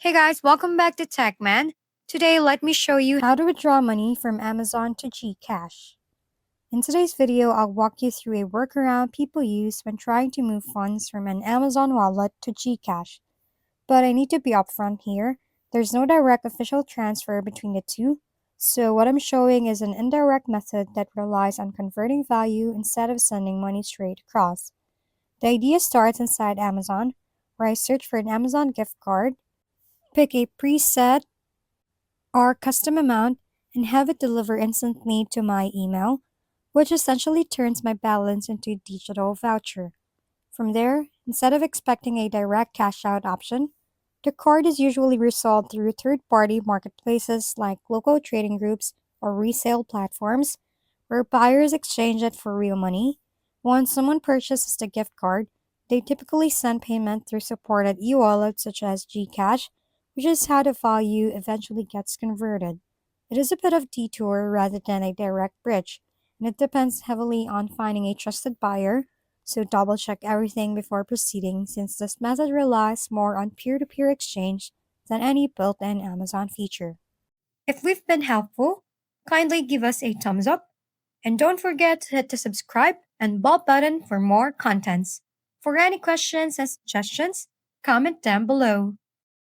Hey guys, welcome back to TechMan. Today, let me show you how to withdraw money from Amazon to Gcash. In today's video, I'll walk you through a workaround people use when trying to move funds from an Amazon wallet to Gcash. But I need to be upfront here. There's no direct official transfer between the two, so what I'm showing is an indirect method that relies on converting value instead of sending money straight across. The idea starts inside Amazon, where I search for an Amazon gift card, pick a preset or custom amount, and have it deliver instantly to my email, which essentially turns my balance into a digital voucher. From there, instead of expecting a direct cash out option, the card is usually resolved through third party marketplaces like local trading groups or resale platforms, where buyers exchange it for real money. Once someone purchases the gift card, they typically send payment through supported e wallets such as Gcash, which is how the value eventually gets converted. It is a bit of detour rather than a direct bridge, and it depends heavily on finding a trusted buyer, so double check everything before proceeding since this method relies more on peer to peer exchange than any built in Amazon feature. If we've been helpful, kindly give us a thumbs up and don't forget to hit the subscribe and bell button for more contents. For any questions and suggestions, comment down below.